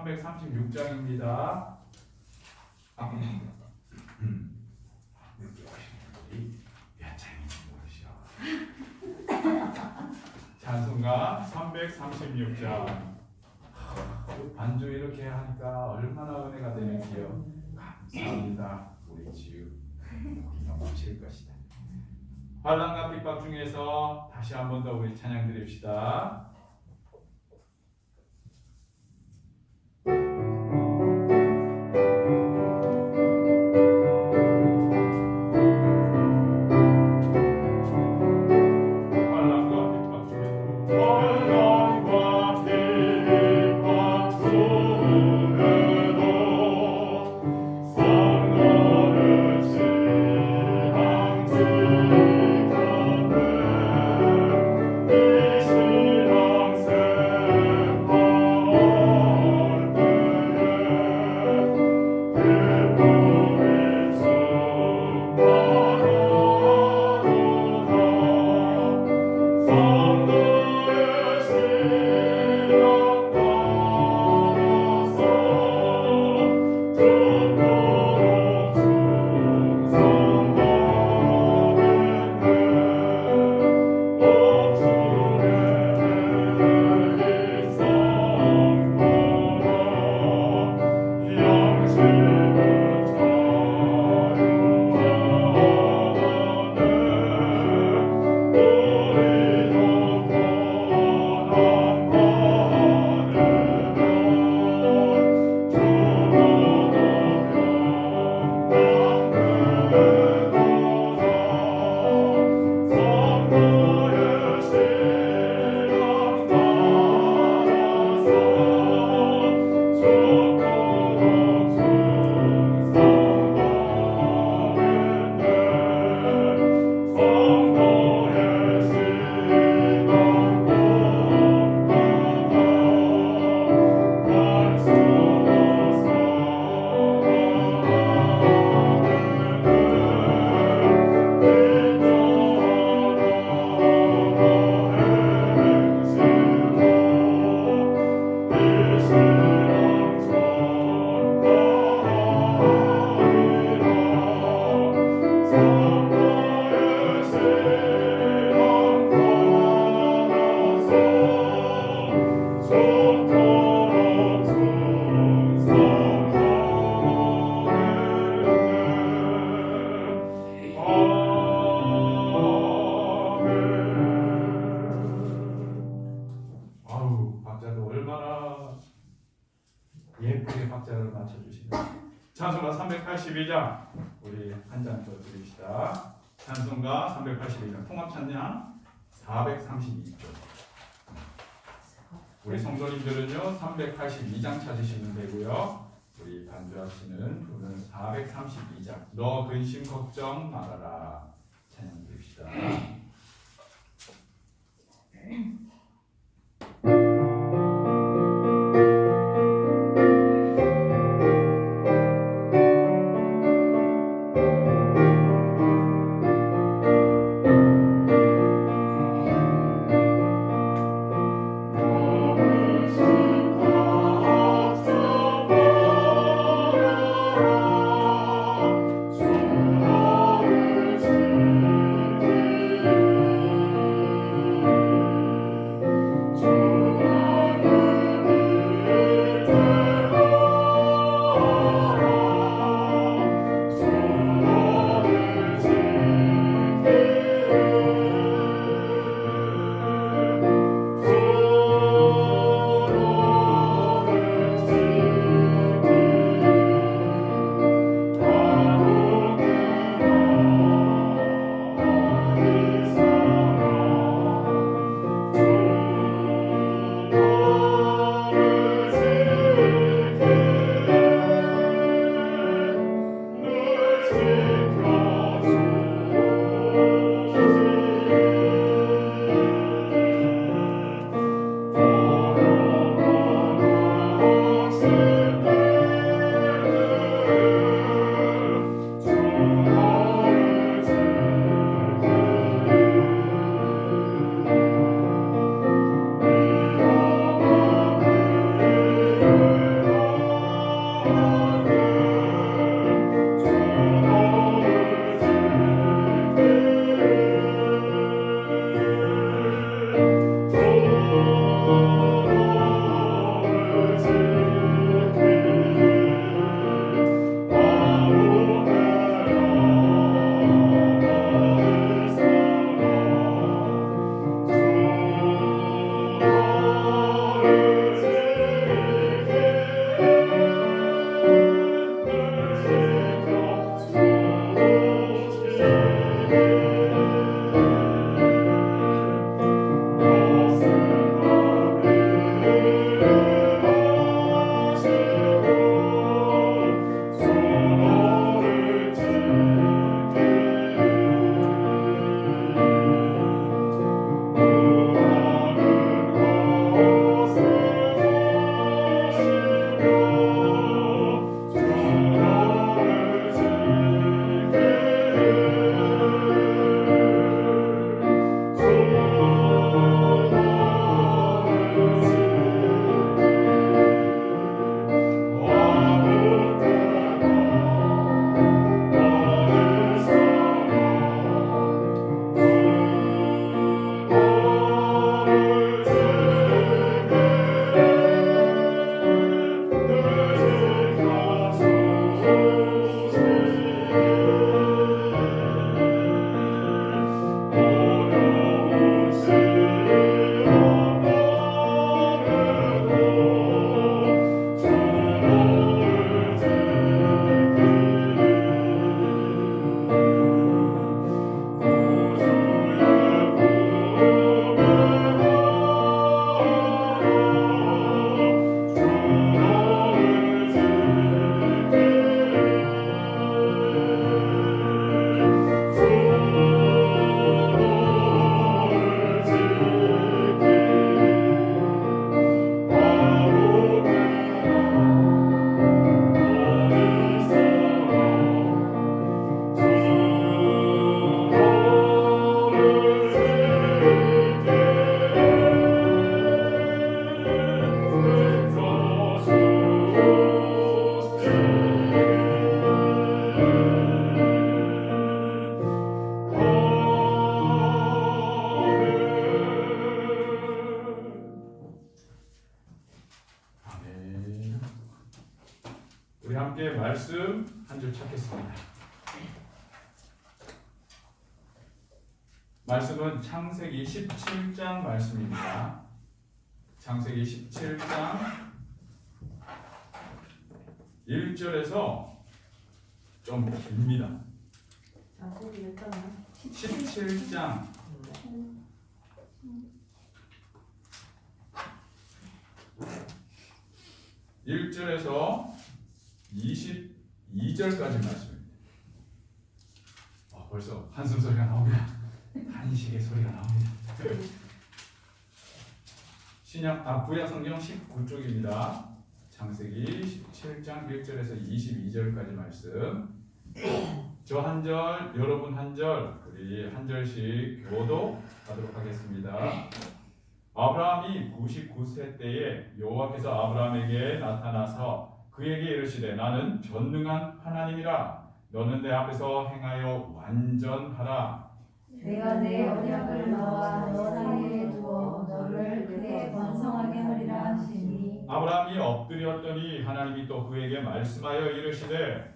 336장입니다. 찬송가 336장. 반주 이렇게 하니까 얼마나 은혜가 되는지요. 감사합니다. 우리 주여 넘칠 것이다. 환난과 핍박 중에서 다시 한 번 더 우리 찬양 드립시다. 예쁘게 박자를 맞춰주시네요. 찬송가 382장 우리 한 장 더 드립시다. 찬송가 382장 통합찬양 432쪽. 우리 성도님들은요 382장 찾으시면 되고요. 우리 반주하시는 분은 432장 너 근심 걱정 말아라 찬양 드립시다. 우리 함께 말씀 한 줄 찾겠습니다. 말씀은 창세기 17장 말씀입니다. 창세기 17장 1절에서 좀 깁니다. 17장 1절에서 22절까지 말씀입니다. 벌써 한숨 소리가 나옵니다. 한식의 소리가 나옵니다. 구약 성경 19쪽입니다. 창세기 17장 1절에서 22절까지 말씀. 저 한 절, 여러분 한 절, 우리 한 절씩 교독하도록 하겠습니다. 아브라함이 99세 때에 여호와께서 아브라함에게 나타나서 그에게 이르시되 나는 전능한 하나님이라. 너는 내 앞에서 행하여 완전하라. 내가 내 언약을 너와 너 사이에 두어 너를 크게 번성하게 하리라 하시니. 아브라함이 엎드렸더니 하나님이 또 그에게 말씀하여 이르시되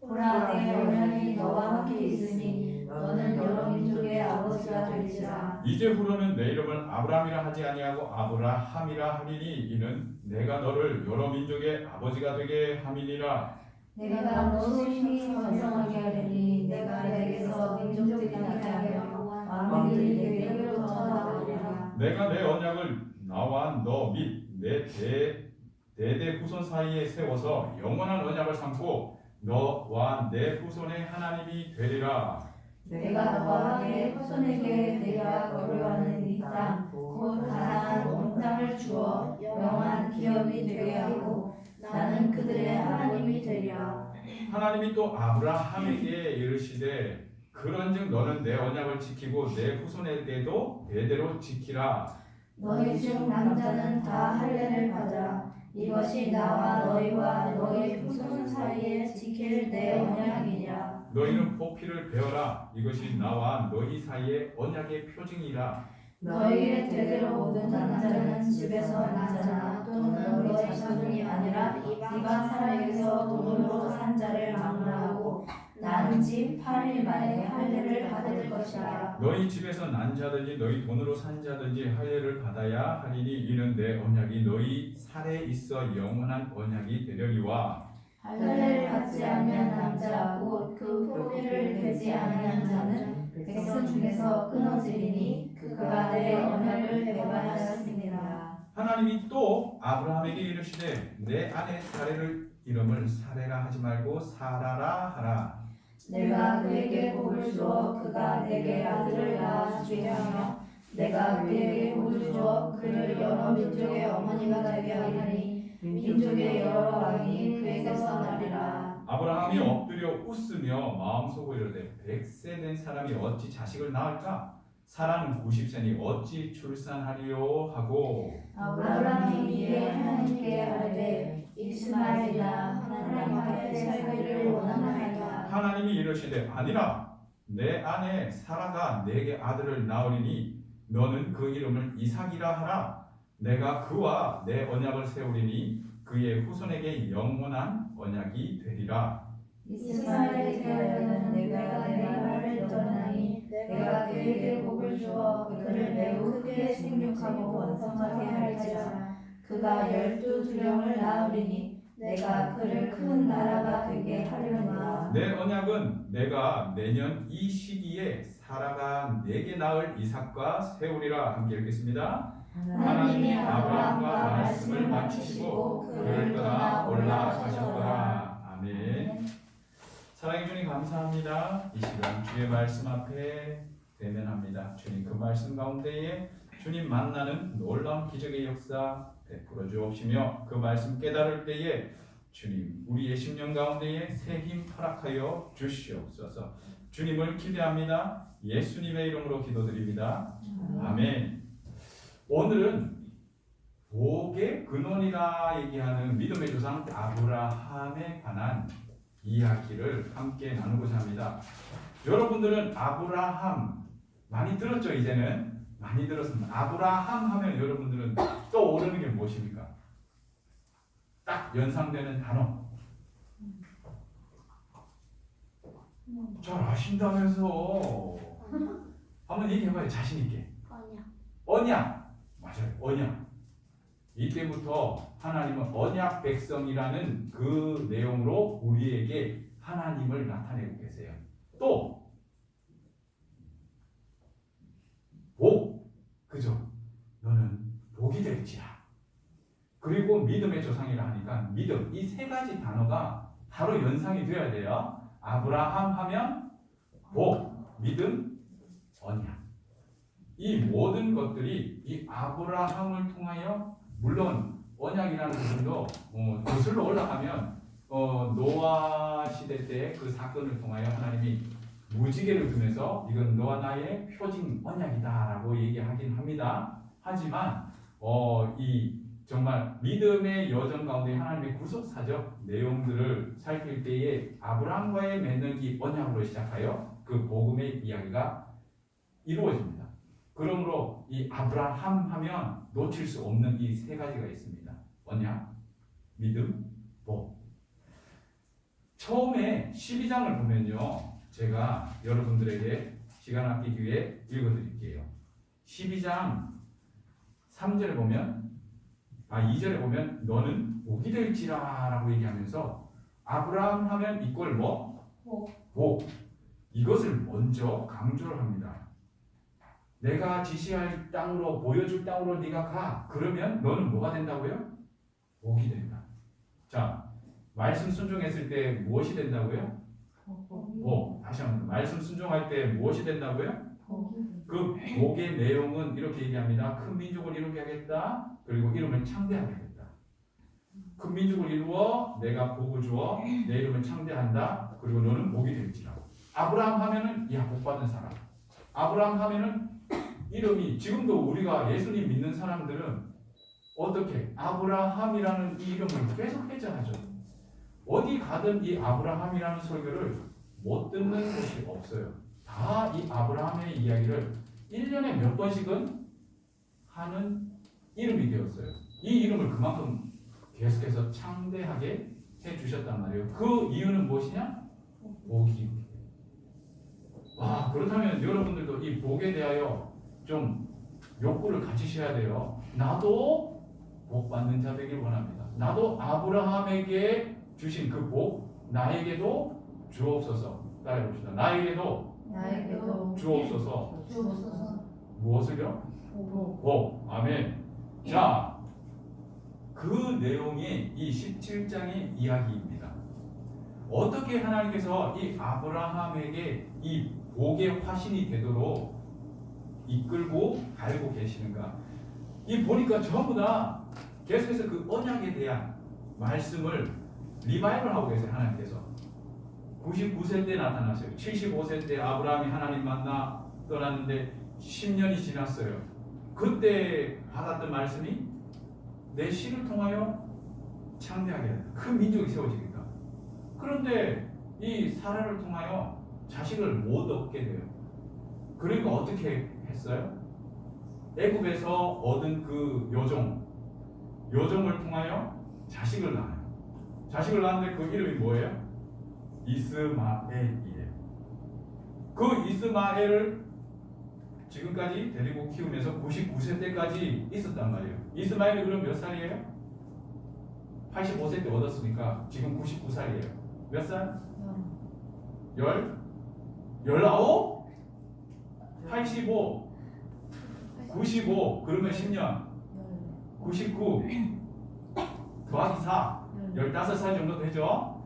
보라, 내 언약이 너와 함께 있으니 너는 여러 민족의 아버지가 되리라. 이제후로는 내 이름을 아브라함이라 하지 아니하고 아브라함이라 하리니 이는 내가 너를 여러 민족의 아버지가 되게 함이니라. 내가 너로 심히 번성하게 하리니 내가 내게서 민족들이 나게 하며 왕들이 내게로부터 나오리라. 내가 내 언약을 나와 너 및 내 대대 후손 사이에 세워서 영원한 언약을 삼고 너와 내 후손의 하나님이 되리라. 내가 너와 내 후손에게 내가 거류하는 이 땅 곧 가나안 온 땅을 주어 영원한 기업이 되게 하고 나는 그들의 하나님이 되리라. 하나님이 또 아브라함에게 이르시되 그런즉 너는 내 언약을 지키고 내 후손에게도 대대로 지키라. 너희 중 남자는 다 할례를 받으라. 이것이 나와 너희와 너희 후손 사이에 지킬 내 언약이니라. 너희는 포피를 베어라. 이것이 나와 너희 사이의 언약의 표징이라. 너희의 대대로 모든 남자는 집에서 나자나 또는 너희 자손이 아니라 이방 사람에게서 돈으로 산 자를 막론하고 나는 집 8일 만에 할례를 받을 것이라. 너희 집에서 난 자든지 너희 돈으로 산 자든지 할례를 받아야 하리니 이는 내 언약이 너희 살에 있어 영원한 언약이 되려니와. 할례를 받지 아니한 남자 곧 그 포피를 베지 아니한 자는 백성 중에서 끊어지리니 그가 내 언약을 배반하였습니다. 하나님이 또 아브라함에게 이르시되 내 아내 사레를 이름을 사레라 하지 말고 사라라 하라. 내가 그에게 복을 주어 그가 내게 아들을 낳아주게 하며 내가 그에게 복을 주어 그를 여러 민족의 어머니가 되게 하리니 민족의 여러 왕이 그에게서 나리라. 아브라함이 엎드려 웃으며 마음속으로 이르되 100세 된 사람이 어찌 자식을 낳을까? 사라는 90세니 어찌 출산하리요 하고. 아브라함이 이에 하나님께 아뢰되 이스마엘이나 하나님 앞에 살기를 원하나이다. 하나님이 이르시되 아니라 내 아내 사라가 내게 아들을 낳으리니 너는 그 이름을 이삭이라 하라. 내가 그와 내 언약을 세우리니 그의 후손에게 영원한 언약이 되리라. 이스마엘에 대하여는 내가 내 말을 떠나니 내가 그에게 복을 주어 그를 매우 크게 생육하고 번성하게 할지라. 그가 12두령을 낳으리니 내가 그를 큰 나라가 되게 하려니와. 내 언약은 내가 내년 이 시기에 사라가 내게 낳을 이삭과 세우리라. 함께 읽겠습니다. 하나님이 아브라함과 말씀을 마치시고 그를 떠나 올라가셨더라. 아멘. 사랑해 주님 감사합니다. 이 시간 주의 말씀 앞에 대면합니다. 주님 그 말씀 가운데에 주님 만나는 놀라운 기적의 역사 베풀어 주옵시며 그 말씀 깨달을 때에 주님 우리의 심령 가운데에 새 힘 허락하여 주시옵소서. 주님을 기대합니다. 예수님의 이름으로 기도드립니다. 아멘. 오늘은 복의 근원이라 얘기하는 믿음의 조상 아브라함에 관한 이야기를 함께 나누고자 합니다. 여러분들은 아브라함 많이 들었죠? 이제는 많이 들었습니다. 아브라함 하면 여러분들은 떠오르는 게 무엇입니까? 딱 연상되는 단어 잘 아신다면서. 한번 얘기해봐요. 자신 있게. 언약. 맞아요. 언약. 이때부터 하나님은 언약 백성이라는 그 내용으로 우리에게 하나님을 나타내고 계세요. 또 복, 그죠? 너는 복이 될지라. 그리고 믿음의 조상이라 하니까 믿음, 이 세 가지 단어가 바로 연상이 되어야 돼요. 아브라함 하면 복, 믿음, 언약. 이 모든 것들이 이 아브라함을 통하여, 물론 언약이라는 부분도 거슬러 올라가면 노아 시대 때 그 사건을 통하여 하나님이 무지개를 두면서 이건 너와 나의 표징 언약이다라고 얘기하긴 합니다. 하지만 이 정말 믿음의 여정 가운데 하나님의 구속사적 내용들을 살필 때에 아브라함과의 맺는 이 언약으로 시작하여 그 복음의 이야기가 이루어집니다. 그러므로 이 아브라함 하면 놓칠 수 없는 이 세 가지가 있습니다. 언약, 믿음, 복. 처음에 12장을 보면요, 제가 여러분들에게 시간 아끼기 위해 읽어드릴게요. 12장 3절에 보면 2절에 보면 너는 복이 될지라 라고 얘기하면서 아브라함 하면 이꼴 뭐? 복. 이것을 먼저 강조를 합니다. 내가 지시할 땅으로, 보여줄 땅으로 네가 가. 그러면 너는 뭐가 된다고요? 복이 된다. 자, 말씀 순종했을 때 무엇이 된다고요? 복. 다시 한번, 말씀 순종할 때 무엇이 된다고요? 그 복의 내용은 이렇게 얘기합니다. 큰 민족을 이루게 하겠다. 그리고 이름을 창대하게 하겠다. 큰 민족을 이루어 내가 복을 주어 내 이름을 창대한다. 그리고 너는 복이 될지라. 아브라함 하면은 복 받은 사람. 아브라함 하면은 이름이, 지금도 우리가 예수님 믿는 사람들은 어떻게 아브라함이라는 이 이름을 계속 회자하죠. 어디 가든 이 아브라함이라는 설교를 못 듣는 곳이 없어요. 다 이 아브라함의 이야기를 1년에 몇 번씩은 하는 이름이 되었어요. 이 이름을 그만큼 계속해서 창대하게 해주셨단 말이에요. 그 이유는 무엇이냐? 복이. 그렇다면 여러분들도 이 복에 대하여 좀 욕구를 가지셔야 돼요. 나도 복 받는 자 되길 원합니다. 나도 아브라함에게 주신 그 복 나에게도 주옵소서. 따라해봅시다. 나에게도 주옵소서. 무엇을요? 복. 아멘. 자, 그 내용이 이 17장의 이야기입니다. 어떻게 하나님께서 이 아브라함에게 이 복의 화신이 되도록 이끌고 가고 계시는가? 이 보니까 전부 다 계속해서 그 언약에 대한 말씀을 리바이벌 하고 계세요. 하나님께서 99세 때 나타났어요. 75세 때 아브라함이 하나님 만나 떠났는데 10년이 지났어요. 그때 받았던 말씀이 내 씨를 통하여 창대하게 한다. 큰 민족이 세워지겠다. 그런데 이 사라를 통하여 자식을 못 얻게 돼요. 그러니까 어떻게 했어요? 애굽에서 얻은 그 여종을 통하여 자식을 낳아요. 자식을 낳았는데 그 이름이 뭐예요? 이스마엘이에요. 그 이스마엘을 지금까지 데리고 키우면서 99세 때까지 있었단 말이에요. 이스마엘이 그럼 몇 살이에요? 85세 때 얻었으니까 지금 99살이에요. 몇 살? 19? 85? 95? 그러면 10년? 99 더하기 4 15살 정도 되죠?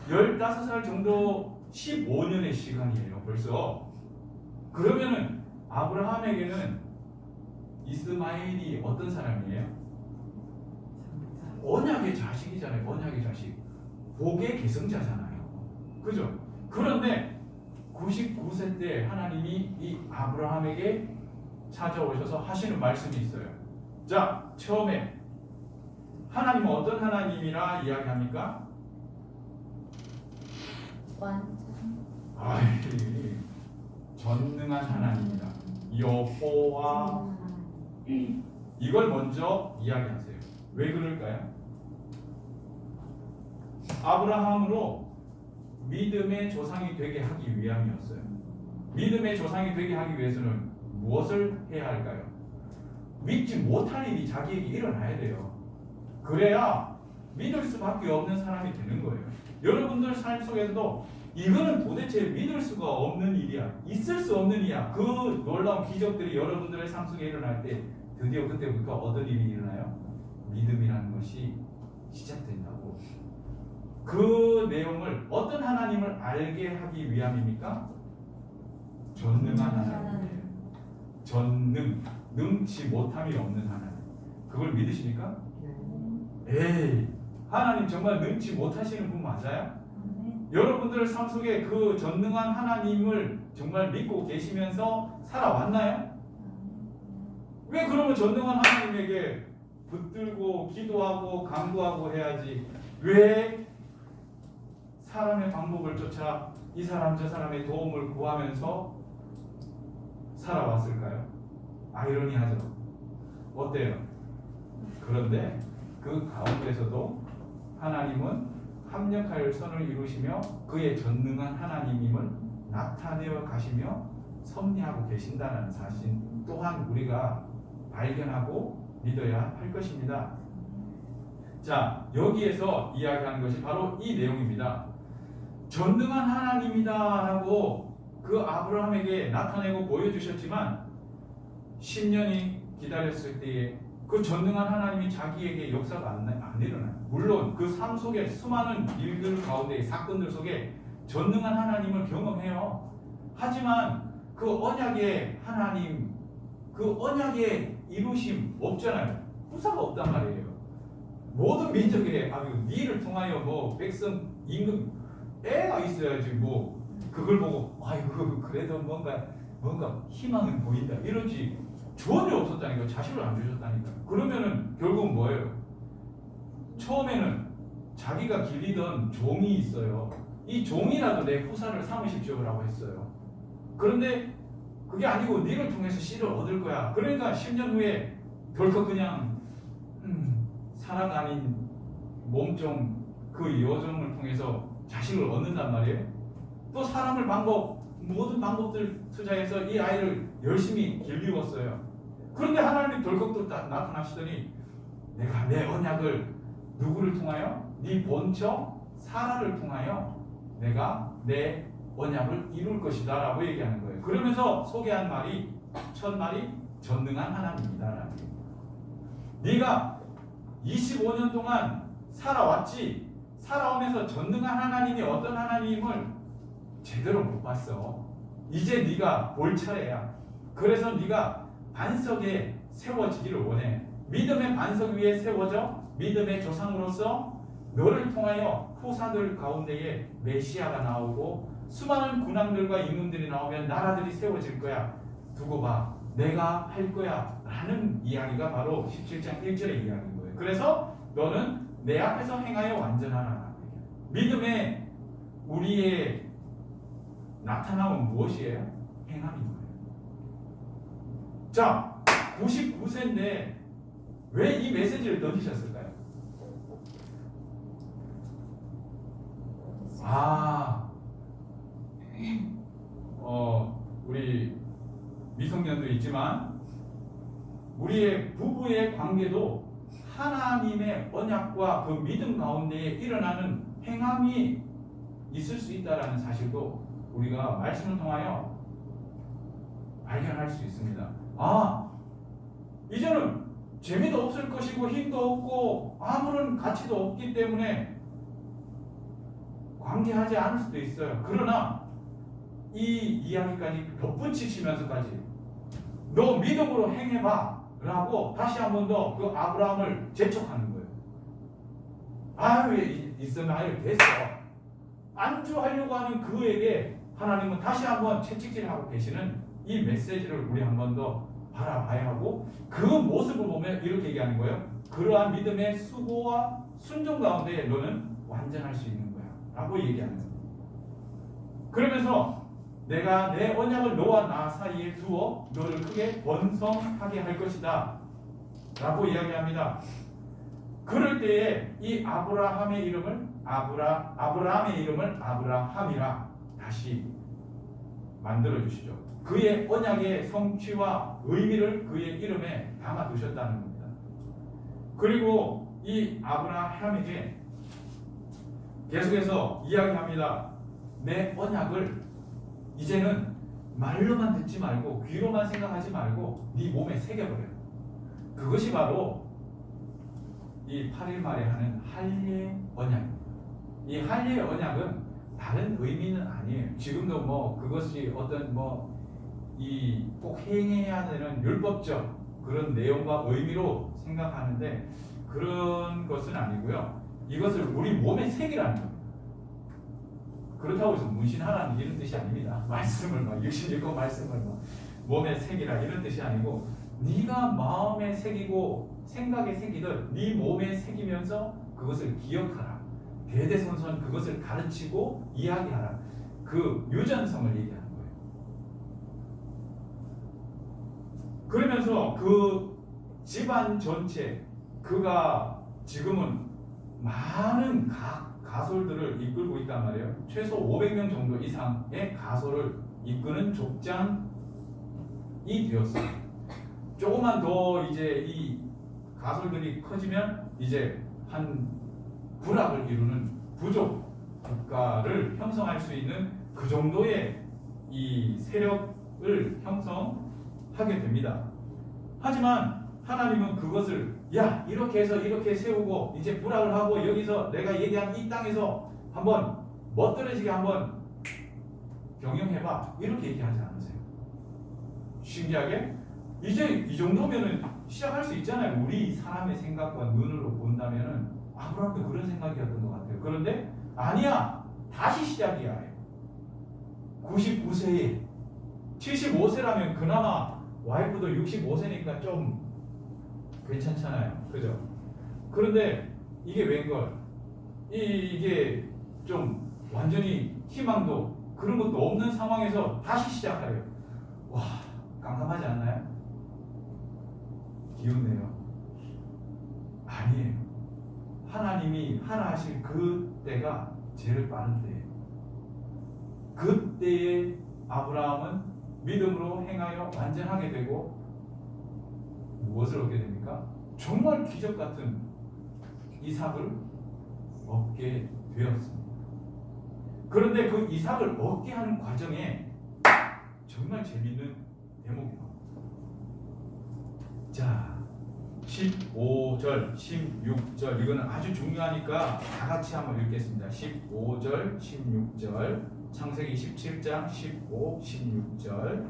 15살 정도 15년의 시간이에요. 벌써. 그러면은 아브라함에게는 이스마엘이 어떤 사람이에요? 언약의 자식이잖아요. 언약의 자식. 복의 계승자잖아요. 그죠? 그런데 99세 때 하나님이 이 아브라함에게 찾아오셔서 하시는 말씀이 있어요. 자, 처음에 하나님은 어떤 하나님이라 이야기합니까? 전능한 하나님이다. 여호와. 이걸 먼저 이야기하세요. 왜 그럴까요? 아브라함으로 믿음의 조상이 되게 하기 위함이었어요. 믿음의 조상이 되게 하기 위해서는 무엇을 해야 할까요? 믿지 못할 일이 자기에게 일어나야 돼요. 그래야 믿을 수밖에 없는 사람이 되는 거예요. 여러분들 삶 속에서도 이거는 도대체 믿을 수가 없는 일이야. 있을 수 없는 일이야. 그 놀라운 기적들이 여러분들의 삶 속에 일어날 때 드디어 그때부터 어떤 일이 일어나요? 믿음이라는 것이 시작된다고. 그 내용을 어떤 하나님을 알게 하기 위함입니까? 전능한 하나님이에요. 전능, 능치 못함이 없는 하나님. 그걸 믿으십니까? 에이, 하나님 정말 능치 못하시는 분 맞아요? 여러분들 삶 속에 그 전능한 하나님을 정말 믿고 계시면서 살아왔나요? 왜 그러면 전능한 하나님에게 붙들고 기도하고 간구하고 해야지 왜 사람의 방법을 쫓아 이 사람 저 사람의 도움을 구하면서 살아왔을까요? 아이러니하죠. 어때요? 그런데 그 가운데서도 하나님은 합력하여 선을 이루시며 그의 전능한 하나님임을 나타내어 가시며 섭리하고 계신다는 사실 또한 우리가 발견하고 믿어야 할 것입니다. 자, 여기에서 이야기하는 것이 바로 이 내용입니다. 전능한 하나님이다라고 그 아브라함에게 나타내고 보여주셨지만 10년이 기다렸을 때에 그 전능한 하나님이 자기에게 역사가 안 일어나요. 물론 그 삶 속에 수많은 일들 가운데 사건들 속에 전능한 하나님을 경험해요. 하지만 그 언약의 하나님, 그 언약의 이루심 없잖아요. 후사가 없단 말이에요. 모든 민족에 니를 통하여 뭐 백성 임금 애가 있어야지 뭐 그걸 보고 아이고 그래도 뭔가 희망은 보인다 이러지 전혀 없었다니까. 자식을 안 주셨다니까. 그러면은 결국은 뭐예요? 처음에는 자기가 길리던 종이 있어요. 이 종이라도 내 후사를 삼으십시오라고 했어요. 그런데 그게 아니고 니를 통해서 씨를 얻을 거야. 그러니까 10년 후에 덜컥 그냥 사람 아닌 몸종 그 여종을 통해서 자식을 얻는단 말이에요. 또 사람을 모든 방법들 투자해서 이 아이를 열심히 길리웠어요. 그런데 하나님이 덜컥 또 나타나시더니 내가 내 언약을 누구를 통하여? 네 본처 사라를 통하여 내가 내 언약을 이룰 것이다 라고 얘기하는 거예요. 그러면서 소개한 말이 첫 말이 전능한 하나님이다 라는 거예요. 네가 25년 동안 살아왔지. 살아오면서 전능한 하나님이 어떤 하나님을 제대로 못 봤어. 이제 네가 볼 차례야. 그래서 네가 반석에 세워지기를 원해. 믿음의 반석 위에 세워져 믿음의 조상으로서 너를 통하여 후사들 가운데에 메시아가 나오고 수많은 군왕들과 임금들이 나오면 나라들이 세워질 거야. 두고 봐. 내가 할 거야. 라는 이야기가 바로 17장 1절의 이야기인 거예요. 그래서 너는 내 앞에서 행하여 완전하라. 믿음의 우리의 나타남은 무엇이에요? 행함인 거예요. 자, 99세인데 왜 이 메시지를 던지셨을까요? 우리 미성년도 있지만 우리의 부부의 관계도 하나님의 언약과 그 믿음 가운데에 일어나는 행함이 있을 수 있다는 사실도 우리가 말씀을 통하여 발견할 수 있습니다. 이제는 재미도 없을 것이고 힘도 없고 아무런 가치도 없기 때문에 관계하지 않을 수도 있어요. 그러나 이 이야기까지 덧붙이시면서까지 너 믿음으로 행해봐 라고 다시 한 번 더 그 아브라함을 재촉하는 거예요. 이스마엘 됐어. 안주하려고 하는 그에게 하나님은 다시 한번 채찍질하고 계시는 이 메시지를 우리 한 번 더 바라봐야 하고 그 모습을 보면 이렇게 얘기하는 거예요. 그러한 믿음의 수고와 순종 가운데 너는 완전할 수 있는 거야 라고 얘기하는 거예요. 그러면서 내가 내 언약을 너와 나 사이에 두어 너를 크게 번성하게 할 것이다 라고 이야기합니다. 그럴 때에 이 아브라함의 이름을 아브라함의 이름을 아브라함이라 다시 만들어 주시죠. 그의 언약의 성취와 의미를 그의 이름에 담아 두셨다는 겁니다. 그리고 이 아브라함에게 계속해서 이야기합니다. 내 언약을 이제는 말로만 듣지 말고 귀로만 생각하지 말고 네 몸에 새겨버려. 그것이 바로 이 8일 말에 하는 할례 언약입니다. 이 할례 언약은 다른 의미는 아니에요. 지금도 뭐 그것이 어떤 뭐 이 꼭 행해야 되는 율법적 그런 내용과 의미로 생각하는데 그런 것은 아니고요. 이것을 우리 몸에 새기라는 겁니다. 그렇다고 해서 문신하라는 이런 뜻이 아닙니다. 말씀을 막 육신일곱 말씀을 막 몸에 새기라 이런 뜻이 아니고 네가 마음에 새기고 생각에 새기듯 네 몸에 새기면서 그것을 기억하라. 대대손손 그것을 가르치고 이야기하라. 그 유전성을 얘기하는 거예요. 그러면서 그 집안 전체 그가 지금은 많은 가솔들을 이끌고 있단 말이에요. 최소 500명 정도 이상의 가솔을 이끄는 족장이 되었어요. 조금만 더 이제 이 가솔들이 커지면 이제 한 부락을 이루는 부족 국가를 형성할 수 있는 그 정도의 이 세력을 형성하게 됩니다. 하지만 하나님은 그것을 야 이렇게 해서 이렇게 세우고 이제 부락을 하고 여기서 내가 얘기한 이 땅에서 한번 멋들어지게 한번 경영해봐 이렇게 얘기하지 않으세요. 신기하게 이제 이 정도면은 시작할 수 있잖아요. 우리 사람의 생각과 눈으로 본다면은 아브라함도 그런 생각이었던 것 같아요. 그런데 아니야 다시 시작이야. 99세에 75세라면 그나마 와이프도 65세니까 좀 괜찮잖아요. 그죠? 그런데 이게 웬걸? 이게 좀 완전히 희망도 그런 것도 없는 상황에서 다시 시작하래요. 와, 깜깜하지 않나요? 기운내요. 아니에요. 하나님이 하나 하실 그 때가 제일 빠른 때예요. 그때에 아브라함은 믿음으로 행하여 완전하게 되고 무엇을 얻게 됩니까? 정말 기적 같은 이삭을 얻게 되었습니다. 그런데 그 이삭을 얻게 하는 과정에 정말 재밌는 대목이 나옵니다. 자, 15절, 16절 이거는 아주 중요하니까 다 같이 한번 읽겠습니다. 15절, 16절 창세기 17장 15, 16절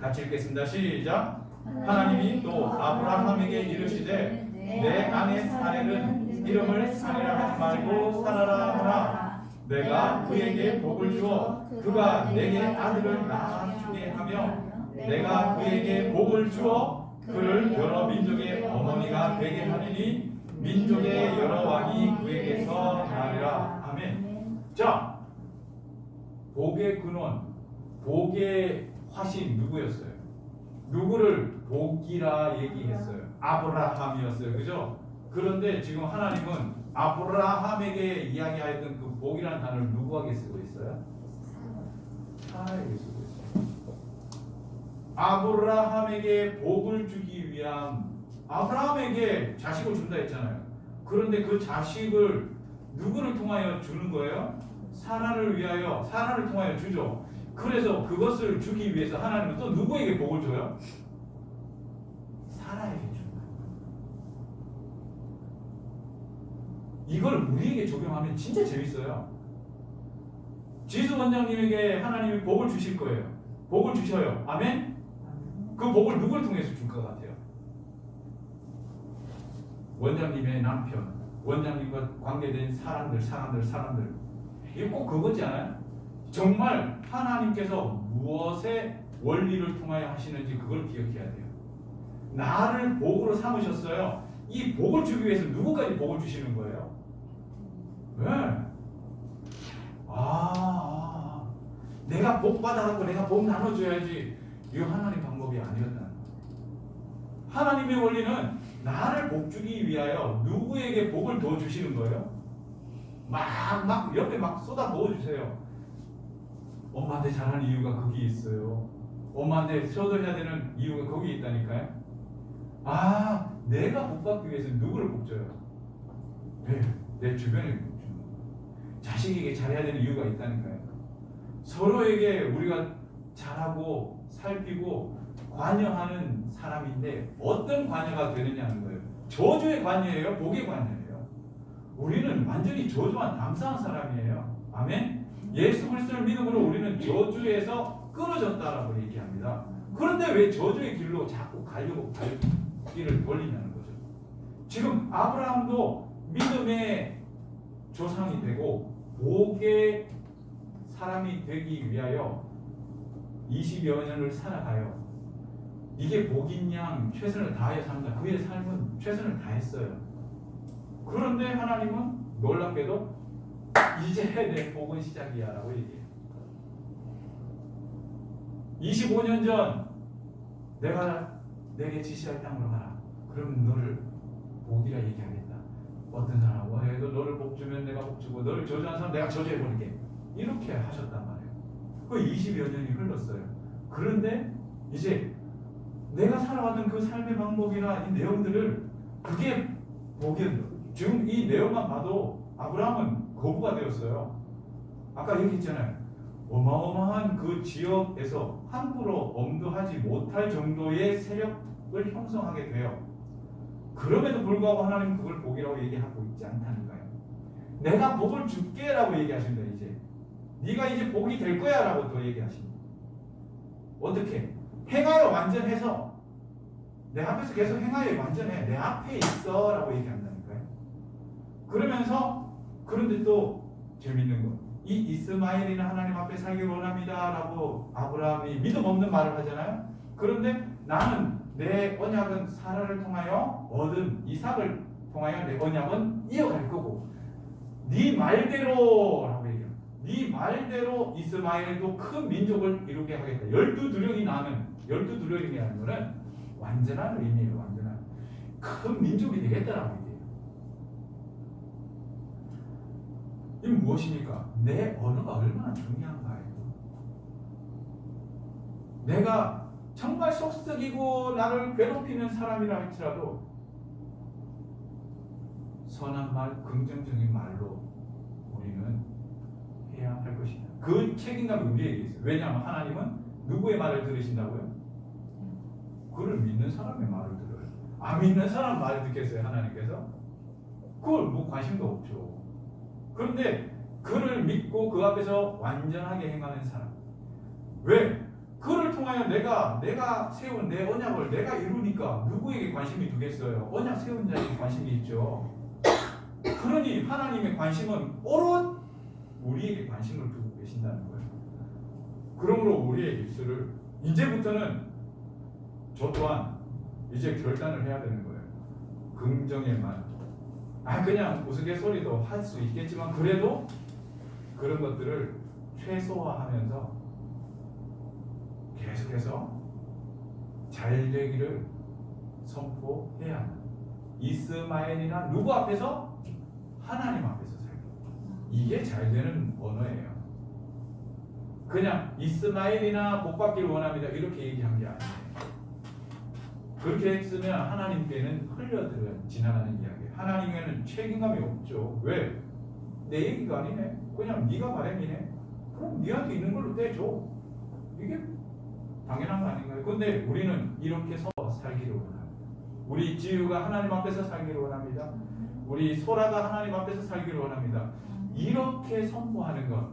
같이 읽겠습니다. 시작. 하나님이 또 아브라함에게 이르시되 내 아내 사례는 이름을 사례라 하지 말고 사라라 하라. 내가 그에게 복을 주어 그가 내게 아들을 낳아주게 하며 내가 그에게 복을 주어 그를 여러 민족의 어머니가 되게 하리니 민족의 여러 왕이 그에게서 나리라. 아멘. 자, 복의 근원, 복의 화신 누구였어요? 누구를 복이라 얘기했어요? 아브라함이었어요. 그죠? 그런데 지금 하나님은 아브라함에게 이야기하였던 그 복이라는 단어를 누구에게 쓰고 있어요? 사라에게 쓰고 있어요. 아브라함에게 복을 주기 위한 아브라함에게 자식을 준다 했잖아요. 그런데 그 자식을 누구를 통하여 주는 거예요? 사라를 위하여, 사라를 통하여 주죠. 그래서 그것을 주기 위해서 하나님은 또 누구에게 복을 줘요? 사라에게 준다. 이걸 우리에게 적용하면 진짜 재밌어요. 지수 원장님에게 하나님이 복을 주실 거예요. 복을 주셔요. 아멘? 그 복을 누구를 통해서 줄 것 같아요? 원장님의 남편, 원장님과 관계된 사람들. 이게 꼭 그거지 않아요? 정말 하나님께서 무엇의 원리를 통하여 하시는지 그걸 기억해야 돼요. 나를 복으로 삼으셨어요. 이 복을 주기 위해서 누구까지 복을 주시는 거예요? 왜? 내가 복 받아갖고 내가 복 나눠줘야지. 이 하나님 방법이 아니었다는 거예요. 하나님의 원리는 나를 복주기 위하여 누구에게 복을 더 주시는 거예요? 막 옆에 막 쏟아 부어 주세요. 엄마한테 잘하는 이유가 거기 있어요. 엄마한테 효도해야 되는 이유가 거기 있다니까요. 아, 내가 복받기 위해서 누구를 복줘요? 내 주변에 복주는 거예요. 자식에게 잘해야 되는 이유가 있다니까요. 서로에게 우리가 잘하고 살피고 관여하는 사람인데 어떤 관여가 되느냐는 거예요. 저주의 관여예요? 복의 관여예요? 우리는 완전히 저주한 감사한 사람이에요. 아멘? 예수 그리스도를 믿음으로 우리는 저주에서 끊어졌다라고 얘기합니다. 그런데 왜 저주의 길로 자꾸 가려고 발길을 돌리냐는 거죠. 지금 아브라함도 믿음의 조상이 되고 복의 사람이 되기 위하여 20여 년을 살아가요. 이게 복인 양 최선을 다하여 삽니다. 그의 삶은 최선을 다했어요. 그런데 하나님은 놀랍게도 이제 내 복은 시작이야 라고 얘기해요. 25년 전 내가 내게 지시할 땅으로 가라. 그럼 너를 복이라 얘기하겠다. 어떤 사람은 해도 너를 복주면 내가 복주고 너를 저주한 사람 내가 저주해버릴게. 이렇게 하셨단 말이에요. 그 20여 년이 흘렀어요. 그런데 이제 내가 살아왔던 그 삶의 방법이나 이 내용들을 그게 복이었어요. 지금 이 내용만 봐도 아브라함은 거부가 되었어요. 아까 얘기했잖아요. 어마어마한 그 지역에서 함부로 엄두하지 못할 정도의 세력을 형성하게 돼요. 그럼에도 불구하고 하나님은 그걸 복이라고 얘기하고 있지 않다는 거예요. 내가 복을 줄게 라고 얘기하신다. 이제 네가 이제 복이 될 거야 라고 또 얘기하십니다. 어떻게? 행하여 완전해서 내 앞에서 계속 행하여 완전해. 내 앞에 있어 라고 얘기한다니까요. 그러면서 그런데 또 재밌는 거, 이 이스마엘이는 하나님 앞에 살기 원합니다 라고 아브라함이 믿음 없는 말을 하잖아요. 그런데 나는 내 언약은 사라를 통하여 얻은 이삭을 통하여 내 언약은 이어갈 거고 네 말대로 라고 얘기해요. 네 말대로 이스마엘도 큰 민족을 이루게 하겠다. 12두령이 나는 12두령이라는 것은 완전한 의미예요. 완전한 큰 민족이 되겠다라고 얘기해요. 이게 무엇입니까? 내 언어가 얼마나 중요한가요? 내가 정말 속썩이고 나를 괴롭히는 사람이라 할지라도 선한 말, 긍정적인 말로 우리는 해야 할 것입니다. 그 책임감이 우리에게 있어요. 왜냐하면 하나님은 누구의 말을 들으신다고요? 그를 믿는 사람의 말을 들어요. 안 믿는 사람 말을 듣겠어요, 하나님께서? 그걸 뭐 관심도 없죠. 그런데 그를 믿고 그 앞에서 완전하게 행하는 사람. 왜? 그를 통하여 내가 세운 내 언약을 내가 이루니까 누구에게 관심이 두겠어요? 언약 세운 자에게 관심이 있죠. 그러니 하나님의 관심은 오롯 우리에게 관심을 두고 계신다는 거예요. 그러므로 우리의 입술을 이제부터는 저 또한 이제 결단을 해야 되는 거예요. 긍정의 말. 그냥 우스갯소리도 할 수 있겠지만 그래도 그런 것들을 최소화하면서 계속해서 잘 되기를 선포해야 합니다. 이스마엘이나 누구 앞에서? 하나님 앞에서 살기. 이게 잘 되는 언어예요. 그냥 이스마엘이나 복 받기를 원합니다 이렇게 얘기한 게 아니에요. 그렇게 했으면 하나님께는 흘려들어 지나가는 이야기예요. 하나님에는 책임감이 없죠. 왜? 내 얘기가 아니네. 그냥 네가 바람이네. 그럼 네한테 있는 걸로 떼줘. 이게 당연한 거 아닌가요? 근데 우리는 이렇게 살기를 원합니다. 우리 지유가 하나님 앞에서 살기를 원합니다. 우리 소라가 하나님 앞에서 살기를 원합니다. 이렇게 선포하는 것,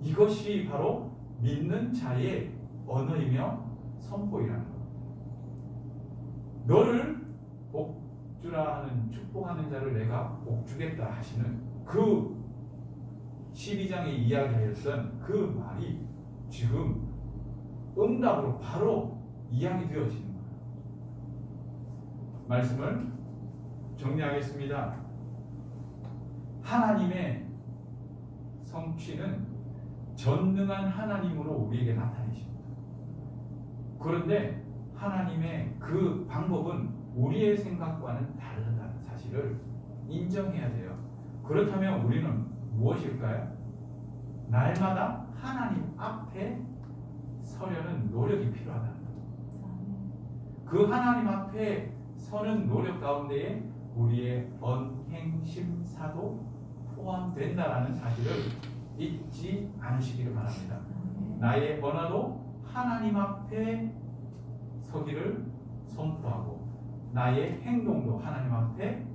이것이 바로 믿는 자의 언어이며 선포이라는 것. 너를 복주라 하는 축복하는 자를 내가 복주겠다 하시는 그 12장에 이야기하였던 그 말이 지금 응답으로 바로 이야기되어지는 거예요. 말씀을 정리하겠습니다. 하나님의 성취는 전능한 하나님으로 우리에게 나타내십니다. 그런데 하나님의 그 방법은 우리의 생각과는 다르다는 사실을 인정해야 돼요. 그렇다면 우리는 무엇일까요? 날마다 하나님 앞에 서려는 노력이 필요하다는 거예요. 그 하나님 앞에 서는 노력 가운데에 우리의 언행심사도 포함된다라는 사실을 잊지 않으시기를 바랍니다. 나의 언어도 하나님 앞에 서기를 선포하고 나의 행동도 하나님 앞에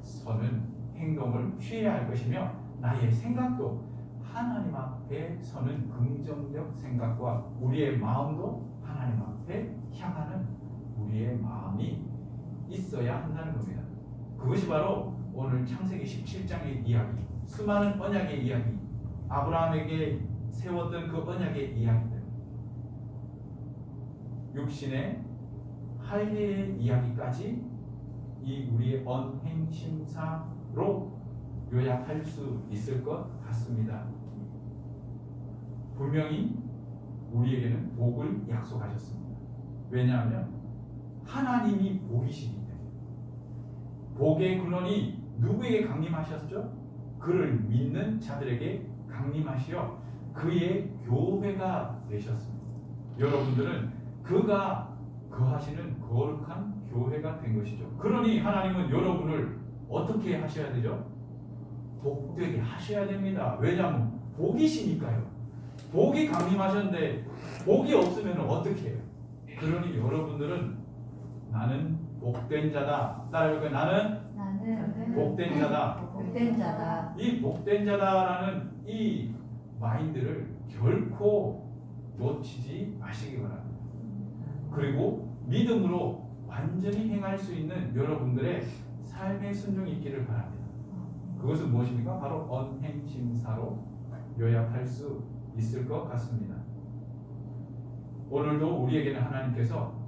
서는 행동을 취해야 할 것이며 나의 생각도 하나님 앞에 서는 긍정적 생각과 우리의 마음도 하나님 앞에 향하는 우리의 마음이 있어야 한다는 겁니다. 그것이 바로 오늘 창세기 17장의 이야기, 수많은 언약의 이야기, 아브라함에게 세웠던 그 언약의 이야기들, 육신의 할례의 이야기까지 이 우리의 언행심사로 요약할 수 있을 것 같습니다. 분명히 우리에게는 복을 약속하셨습니다. 왜냐하면 하나님이 복이시기 때문에. 복의 근원이 누구에게 강림하셨죠? 그를 믿는 자들에게 강림하시어 그의 교회가 되셨습니다. 여러분들은 그가 거하시는 거룩한 교회가 된 것이죠. 그러니 하나님은 여러분을 어떻게 하셔야 되죠? 복되게 하셔야 됩니다. 왜냐하면 복이시니까요. 복이 강림하셨는데 복이 없으면 어떻게 해요? 그러니 여러분들은 나는 복된 자다. 따라해볼까요? 나는 복된 자다. 복된 자다. 이 복된 자다라는 이 마인드를 결코 놓치지 마시기 바랍니다. 그리고 믿음으로 완전히 행할 수 있는 여러분들의 삶의 순종이 있기를 바랍니다. 그것은 무엇입니까? 바로 언행심사로 요약할 수 있을 것 같습니다. 오늘도 우리에게는 하나님께서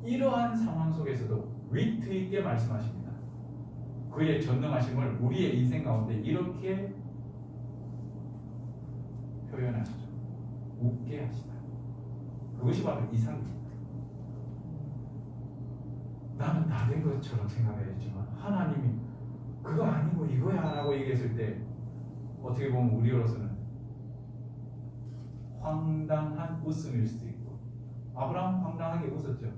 이러한 상황 속에서도 위트 있게 말씀하십니다. 그의 전능하심을 우리의 인생 가운데 이렇게 표현하시죠. 웃게 하시다. 그것이 바로 이삭입니다. 나는 다 된 것처럼 생각했지만 하나님이 그거 아니고 이거야 라고 얘기했을 때 어떻게 보면 우리로서는 황당한 웃음일 수도 있고, 아브라함 황당하게 웃었죠.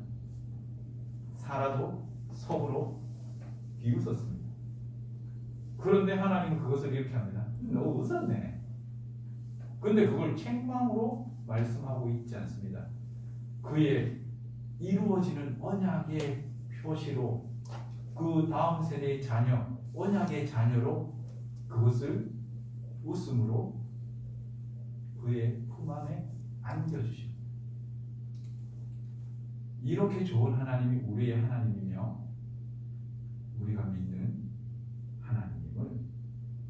사라도 속으로 비웃었습니다. 그런데 하나님은 그것을 이렇게 합니다. 너 웃었네. 근데 그걸 책망으로 말씀하고 있지 않습니다. 그의 이루어지는 언약의 표시로 그 다음 세대의 자녀, 언약의 자녀로 그것을 웃음으로 그의 품 안에 안겨주시고, 이렇게 좋은 하나님이 우리의 하나님이며 우리가 믿는 하나님을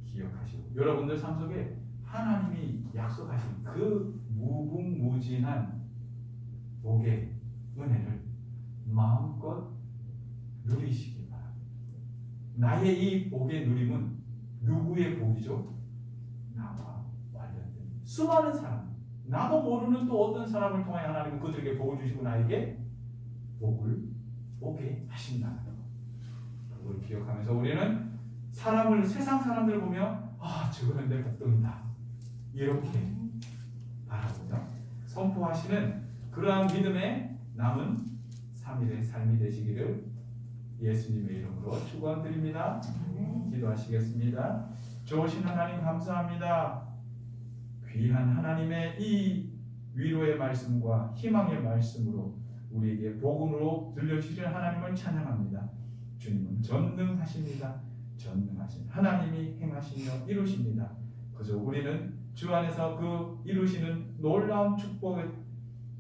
기억하시고, 여러분들 삶 속에 하나님이 약속하신 그 무궁무진한 복의 은혜를 마음껏 누리시기 바랍니다. 나의 이 복의 누림은 누구의 복이죠? 나와 관련된 수많은 사람, 나도 모르는 또 어떤 사람을 통해 하나님은 그들에게 복을 주시고 나에게 복을 오게 하신다는 것, 그걸 기억하면서 우리는 사람을, 세상 사람들을 보며 저거는 내 복덩이다 이렇게 바라보며 선포하시는 그러한 믿음의 남은 3일의 삶이 되시기를 예수님의 이름으로 축원드립니다. 기도하시겠습니다. 좋으신 하나님 감사합니다. 귀한 하나님의 이 위로의 말씀과 희망의 말씀으로 우리에게 복음으로 들려주시는 하나님을 찬양합니다. 주님은 전능하십니다. 전능하신 하나님이 행하시며 이루십니다. 그저 우리는 주 안에서 그 이루시는 놀라운 축복의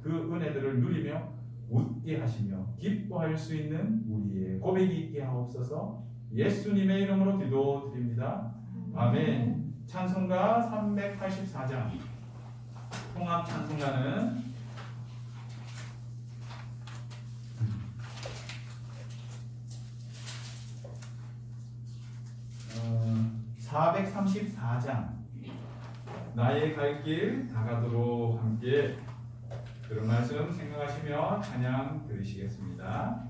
그 은혜들을 누리며 웃게 하시며 기뻐할 수 있는 우리의 고백이 있게 하옵소서. 예수님의 이름으로 기도드립니다. 아멘. 찬송가 384장 통합 찬송가는 434장 나의 갈 길 다가도록 함께 그런 말씀 생각하시며 찬양 드리시겠습니다.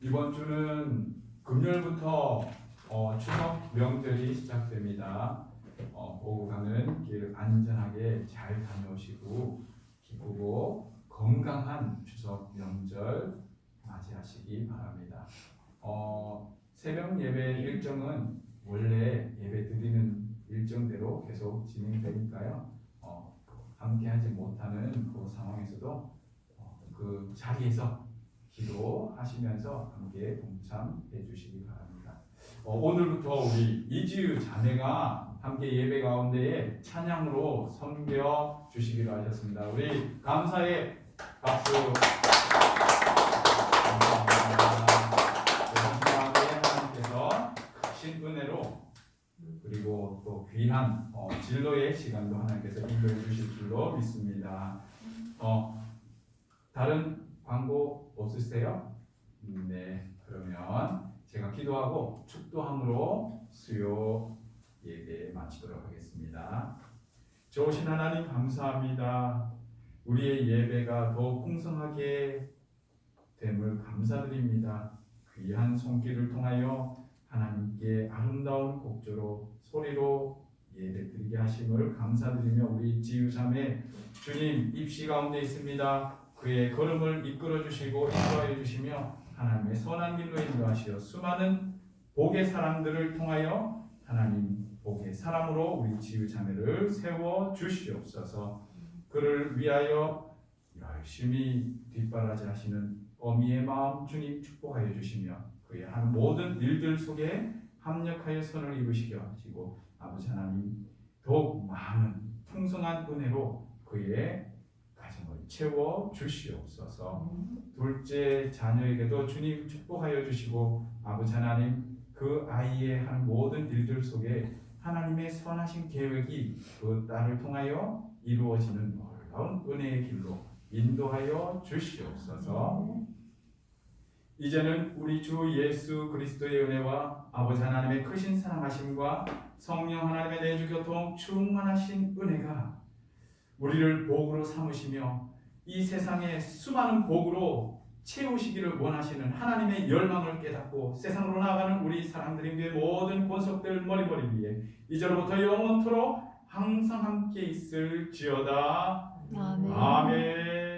이번 주는 금요일부터 추석 명절이 시작됩니다. 오고 가는 길 안전하게 잘 다녀오시고 기쁘고 건강한 추석 명절 맞이하시기 바랍니다. 새벽 예배 일정은 원래 예배 드리는 일정대로 계속 진행되니까요. 함께하지 못하는 그 상황에서도 그 자리에서 기도하시면서 함께 동참해 주시기 바랍니다. 오늘부터 우리 이지유 자매가 함께 예배 가운데에 찬양으로 섬겨 주시기로 하셨습니다. 우리 감사의 박수. 감사합니다. 하나님께서 크신 은혜로 그리고 또 귀한 진로의 시간도 하나님께서 인도해 주실 줄로 믿습니다. 다른 광고 없으세요? 네, 그러면 제가 기도하고 축도함으로 수요 예배 마치도록 하겠습니다. 좋으신 하나님 감사합니다. 우리의 예배가 더 풍성하게 됨을 감사드립니다. 귀한 손길을 통하여 하나님께 아름다운 곡조로 소리로 예배드리게 하심을 감사드리며 우리 지유삼의 주님 입시 가운데 있습니다. 그의 걸음을 이끌어 주시고 인도하여 주시며 하나님의 선한 길로 인도하시어 수많은 복의 사람들을 통하여 하나님 복의 사람으로 우리 지유 자매를 세워 주시옵소서. 그를 위하여 열심히 뒷바라지 하시는 어미의 마음 주님 축복하여 주시며 그의 하는 모든 일들 속에 합력하여 선을 이루시게 하시고 아버지 하나님 더욱 많은 풍성한 은혜로 그의 가정을 채워 주시옵소서. 둘째 자녀에게도 주님 축복하여 주시고 아버지 하나님 그 아이의 한 모든 일들 속에 하나님의 선하신 계획이 그 딸을 통하여 이루어지는 놀라운 은혜의 길로 인도하여 주시옵소서. 이제는 우리 주 예수 그리스도의 은혜와 아버지 하나님의 크신 사랑하심과 성령 하나님의 내주 교통 충만하신 은혜가 우리를 복으로 삼으시며 이 세상의 수많은 복으로 채우시기를 원하시는 하나님의 열망을 깨닫고 세상으로 나아가는 우리 사랑드린 교회 모든 권속들 머리머리 위에 이제로부터 영원토록 항상 함께 있을지어다. 아멘. 아멘.